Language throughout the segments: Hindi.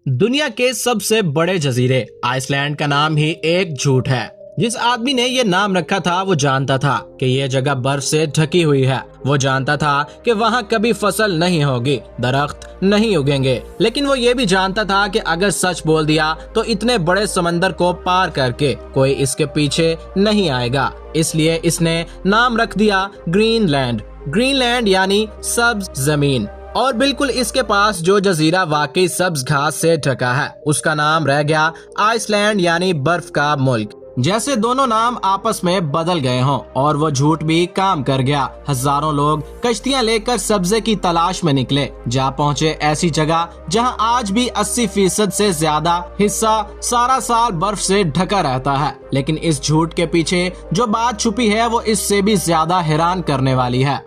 दुनिया के सबसे बड़े जजीरे आइसलैंड का नाम ही एक झूठ है। जिस आदमी ने ये नाम रखा था वो जानता था कि ये जगह बर्फ से ढकी हुई है। वो जानता था कि वहाँ कभी फसल नहीं होगी, दरख्त नहीं उगेंगे, लेकिन वो ये भी जानता था कि अगर सच बोल दिया तो इतने बड़े समंदर को पार करके कोई इसके पीछे नहीं आएगा। इसलिए इसने नाम रख दिया ग्रीनलैंड। ग्रीनलैंड यानी सब्ज जमीन। और बिल्कुल इसके पास जो जजीरा वाकई सब्ज घास से ढका है उसका नाम रह गया आइसलैंड यानी बर्फ का मुल्क। जैसे दोनों नाम आपस में बदल गए हों और वो झूठ भी काम कर गया। हजारों लोग कश्तियां लेकर सब्जे की तलाश में निकले, जा पहुंचे ऐसी जगह जहां आज भी 80% से ज्यादा हिस्सा सारा साल बर्फ से ढका रहता है। लेकिन इस झूठ के पीछे जो बात छुपी है वो इससे भी ज्यादा हैरान करने वाली है।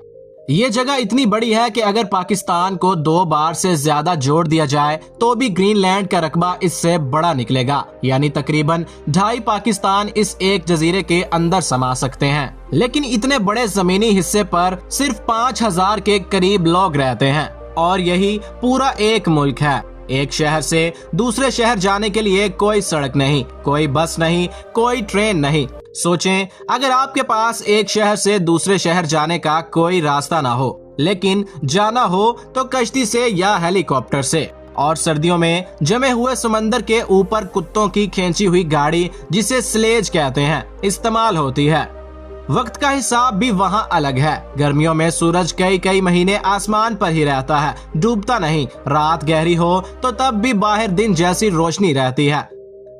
ये जगह इतनी बड़ी है कि अगर पाकिस्तान को 2 बार से ज्यादा जोड़ दिया जाए तो भी ग्रीनलैंड का रकबा इससे बड़ा निकलेगा। यानी तकरीबन 2.5 पाकिस्तान इस एक जजीरे के अंदर समा सकते हैं। लेकिन इतने बड़े जमीनी हिस्से पर सिर्फ 5000 के करीब लोग रहते हैं और यही पूरा एक मुल्क है। एक शहर से दूसरे शहर जाने के लिए कोई सड़क नहीं, कोई बस नहीं, कोई ट्रेन नहीं। सोचें, अगर आपके पास एक शहर से दूसरे शहर जाने का कोई रास्ता ना हो, लेकिन जाना हो तो कश्ती से या हेलीकॉप्टर से, और सर्दियों में जमे हुए समंदर के ऊपर कुत्तों की खींची हुई गाड़ी जिसे स्लेज कहते हैं इस्तेमाल होती है। वक्त का हिसाब भी वहाँ अलग है। गर्मियों में सूरज कई महीने आसमान पर ही रहता है, डूबता नहीं। रात गहरी हो तो तब भी बाहर दिन जैसी रोशनी रहती है।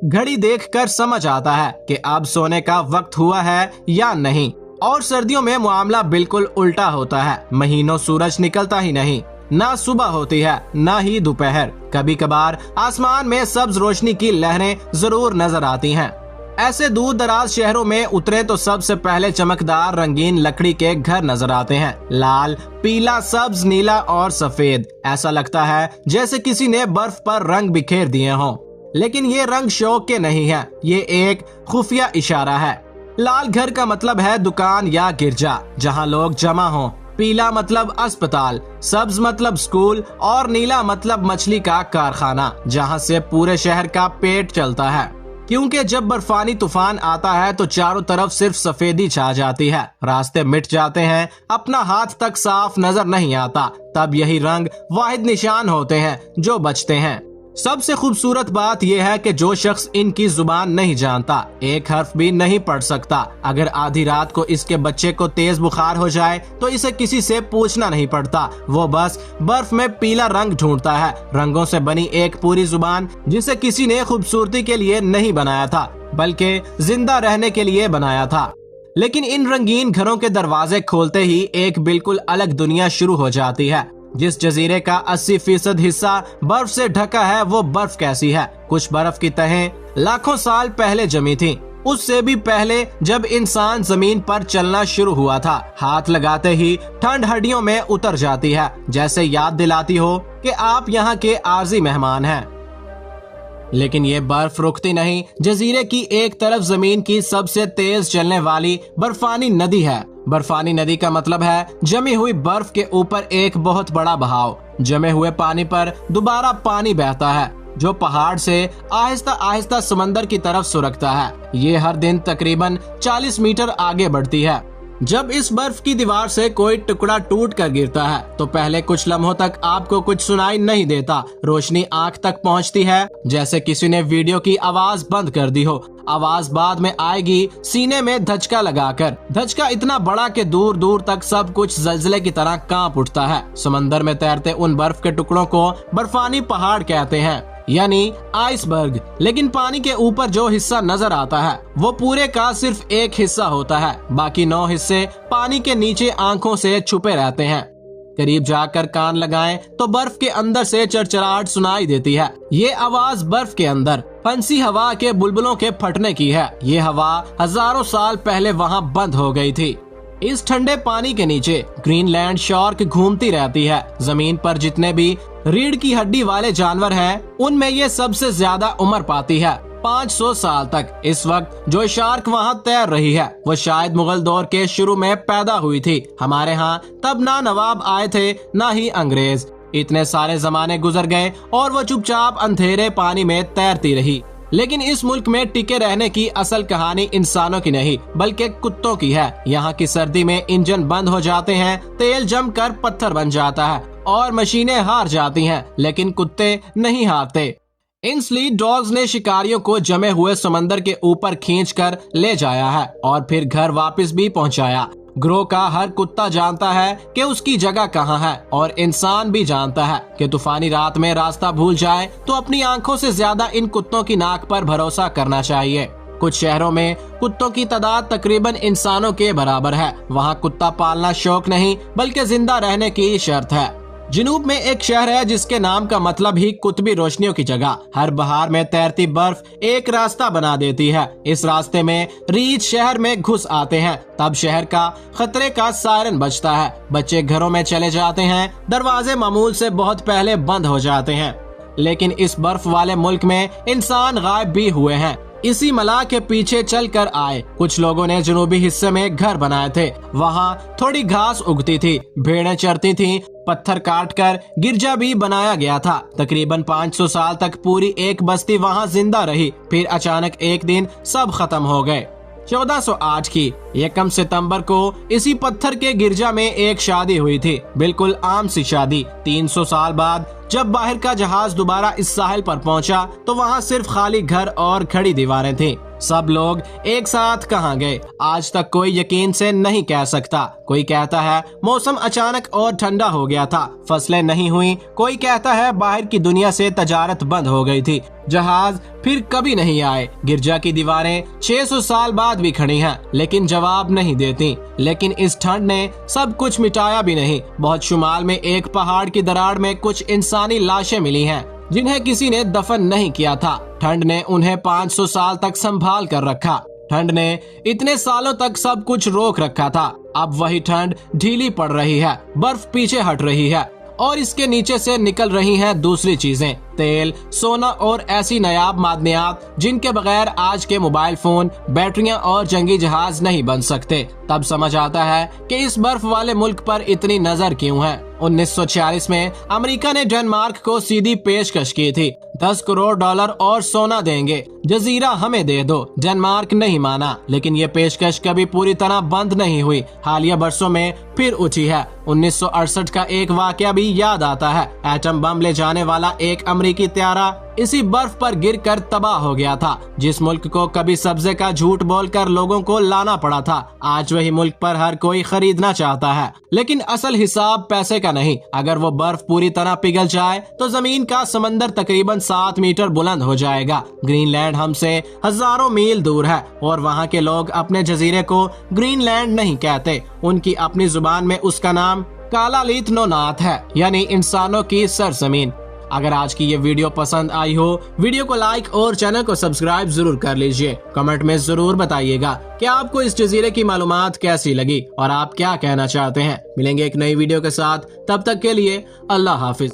घड़ी देखकर समझ आता है कि अब सोने का वक्त हुआ है या नहीं। और सर्दियों में मामला बिल्कुल उल्टा होता है। महीनों सूरज निकलता ही नहीं, ना सुबह होती है ना ही दोपहर। कभी कभार आसमान में सब्ज रोशनी की लहरें जरूर नजर आती हैं। ऐसे दूर दराज शहरों में उतरे तो सबसे पहले चमकदार रंगीन लकड़ी के घर नजर आते हैं। लाल, पीला, सब्ज, नीला और सफेद। ऐसा लगता है जैसे किसी ने बर्फ पर रंग बिखेर दिए हों। लेकिन ये रंग शौक के नहीं है, ये एक खुफिया इशारा है। लाल घर का मतलब है दुकान या गिरजा जहां लोग जमा हों। पीला मतलब अस्पताल, सब्ज मतलब स्कूल और नीला मतलब मछली का कारखाना जहां से पूरे शहर का पेट चलता है। क्योंकि जब बर्फानी तूफान आता है तो चारों तरफ सिर्फ सफेदी छा जाती है, रास्ते मिट जाते हैं, अपना हाथ तक साफ नजर नहीं आता। तब यही रंग वाहिद निशान होते हैं जो बचते हैं। सबसे खूबसूरत बात यह है कि जो शख्स इनकी जुबान नहीं जानता, एक हर्फ भी नहीं पढ़ सकता, अगर आधी रात को इसके बच्चे को तेज बुखार हो जाए तो इसे किसी से पूछना नहीं पड़ता। वो बस बर्फ में पीला रंग ढूंढता है। रंगों से बनी एक पूरी जुबान जिसे किसी ने खूबसूरती के लिए नहीं बनाया था बल्कि जिंदा रहने के लिए बनाया था। लेकिन इन रंगीन घरों के दरवाजे खोलते ही एक बिल्कुल अलग दुनिया शुरू हो जाती है। जिस जजीरे का 80% हिस्सा बर्फ से ढका है वो बर्फ कैसी है? कुछ बर्फ की तहें लाखों साल पहले जमी थीं। उससे भी पहले जब इंसान जमीन पर चलना शुरू हुआ था, हाथ लगाते ही ठंड हड्डियों में उतर जाती है, जैसे याद दिलाती हो कि आप यहाँ के आर्जी मेहमान हैं। लेकिन ये बर्फ रुकती नहीं। जजीरे की एक तरफ जमीन की सबसे तेज चलने वाली बर्फानी नदी है। बर्फानी नदी का मतलब है जमी हुई बर्फ के ऊपर एक बहुत बड़ा बहाव। जमे हुए पानी पर दोबारा पानी बहता है जो पहाड़ से आहिस्ता आहिस्ता समंदर की तरफ सुरकता है। ये हर दिन तकरीबन 40 मीटर आगे बढ़ती है। जब इस बर्फ की दीवार से कोई टुकड़ा टूट कर गिरता है तो पहले कुछ लम्हों तक आपको कुछ सुनाई नहीं देता। रोशनी आंख तक पहुंचती है जैसे किसी ने वीडियो की आवाज बंद कर दी हो। आवाज बाद में आएगी सीने में धचका लगाकर। धचका इतना बड़ा कि दूर दूर तक सब कुछ जलजले की तरह कांप उठता है। समंदर में तैरते उन बर्फ के टुकड़ों को बर्फानी पहाड़ कहते हैं, यानी आइसबर्ग। लेकिन पानी के ऊपर जो हिस्सा नजर आता है वो पूरे का सिर्फ एक हिस्सा होता है। बाकी 9 हिस्से पानी के नीचे आंखों से छुपे रहते हैं। करीब जाकर कान लगाएं तो बर्फ के अंदर से चरचराहट सुनाई देती है। ये आवाज बर्फ के अंदर फंसी हवा के बुलबुलों के फटने की है। ये हवा हजारों साल पहले वहाँ बंद हो गई थी। इस ठंडे पानी के नीचे ग्रीनलैंड शार्क घूमती रहती है। जमीन पर जितने भी रीढ़ की हड्डी वाले जानवर हैं, उनमें ये सबसे ज्यादा उम्र पाती है, 500 साल तक। इस वक्त जो शार्क वहाँ तैर रही है वो शायद मुगल दौर के शुरू में पैदा हुई थी। हमारे यहाँ तब ना नवाब आए थे ना ही अंग्रेज। इतने सारे जमाने गुजर गए और वो चुपचाप अंधेरे पानी में तैरती रही। लेकिन इस मुल्क में टिके रहने की असल कहानी इंसानों की नहीं बल्कि कुत्तों की है। यहाँ की सर्दी में इंजन बंद हो जाते हैं, तेल जमकर पत्थर बन जाता है और मशीनें हार जाती हैं, लेकिन कुत्ते नहीं हारते। इन स्लीट डॉग्स ने शिकारियों को जमे हुए समंदर के ऊपर खींचकर ले जाया है और फिर घर वापस भी पहुंचाया। ग्रोह का हर कुत्ता जानता है कि उसकी जगह कहाँ है और इंसान भी जानता है कि तूफानी रात में रास्ता भूल जाए तो अपनी आंखों से ज्यादा इन कुत्तों की नाक पर भरोसा करना चाहिए। कुछ शहरों में कुत्तों की तादाद तकरीबन इंसानों के बराबर है। वहाँ कुत्ता पालना शौक नहीं बल्कि जिंदा रहने की शर्त है। जनूब में एक शहर है जिसके नाम का मतलब ही कुतबी रोशनियों की जगह। हर बहार में तैरती बर्फ एक रास्ता बना देती है। इस रास्ते में रीछ शहर में घुस आते हैं, तब शहर का खतरे का सायरन बजता है। बच्चे घरों में चले जाते हैं, दरवाजे मामूल से बहुत पहले बंद हो जाते हैं। लेकिन इस बर्फ वाले मुल्क में इंसान गायब भी हुए हैं। इसी मलाह के पीछे चल कर आए। कुछ लोगों ने जनूबी हिस्से में घर बनाए थे। वहाँ थोड़ी घास उगती थी, भेड़ें चरती थीं, पत्थर काटकर गिरजा भी बनाया गया था। तकरीबन 500 साल तक पूरी एक बस्ती वहाँ जिंदा रही। फिर अचानक एक दिन सब खत्म हो गए। 1408 की 1 सितंबर को इसी पत्थर के गिरजा में एक शादी हुई थी, बिल्कुल आम सी शादी। 300 साल बाद जब बाहर का जहाज दोबारा इस साहिल पर पहुंचा तो वहां सिर्फ खाली घर और खड़ी दीवारें थीं। सब लोग एक साथ कहां गए आज तक कोई यकीन से नहीं कह सकता। कोई कहता है मौसम अचानक और ठंडा हो गया था, फसलें नहीं हुई। कोई कहता है बाहर की दुनिया से तजारत बंद हो गई थी, जहाज फिर कभी नहीं आए। गिरजा की दीवारें 600 साल बाद भी खड़ी हैं, लेकिन जवाब नहीं देती। लेकिन इस ठंड ने सब कुछ मिटाया भी नहीं। बहुत शुमाल में एक पहाड़ की दरार में कुछ इंसानी लाशें मिली हैं जिन्हें किसी ने दफन नहीं किया था। ठंड ने उन्हें 500 साल तक संभाल कर रखा। ठंड ने इतने सालों तक सब कुछ रोक रखा था। अब वही ठंड ढीली पड़ रही है, बर्फ पीछे हट रही है और इसके नीचे से निकल रही हैं दूसरी चीजें, तेल, सोना और ऐसी नायाब मादनियात जिनके बगैर आज के मोबाइल फोन, बैटरियां और जंगी जहाज नहीं बन सकते। तब समझ आता है कि इस बर्फ वाले मुल्क पर इतनी नजर क्यों है। 1946 में अमेरिका ने डेनमार्क को सीधी पेशकश की थी, $10 करोड़ और सोना देंगे, जजीरा हमें दे दो। डेनमार्क नहीं माना, लेकिन ये पेशकश कभी पूरी तरह बंद नहीं हुई। हालिया बरसों में फिर उठी है। 1968 का एक वाकया भी याद आता है। एटम बम ले जाने वाला एक अमेरिकी त्यारा इसी बर्फ पर गिरकर तबाह हो गया था। जिस मुल्क को कभी सब्जे का झूठ बोलकर लोगों को लाना पड़ा था, आज वही मुल्क पर हर कोई खरीदना चाहता है। लेकिन असल हिसाब पैसे का नहीं। अगर वो बर्फ पूरी तरह पिघल जाए तो जमीन का समंदर तकरीबन 7 मीटर बुलंद हो जाएगा। ग्रीनलैंड हमसे हजारों मील दूर है और वहाँ के लोग अपने जजीरे को ग्रीनलैंड नहीं कहते। उनकी अपनी जुबान में उसका नाम कालालीत नोनाथ है, यानी इंसानों की सरजमीन। अगर आज की ये वीडियो पसंद आई हो, वीडियो को लाइक और चैनल को सब्सक्राइब जरूर कर लीजिए। कमेंट में जरूर बताइएगा कि आपको इस जजीरे की मालूमात कैसी लगी और आप क्या कहना चाहते हैं। मिलेंगे एक नई वीडियो के साथ, तब तक के लिए अल्लाह हाफिज।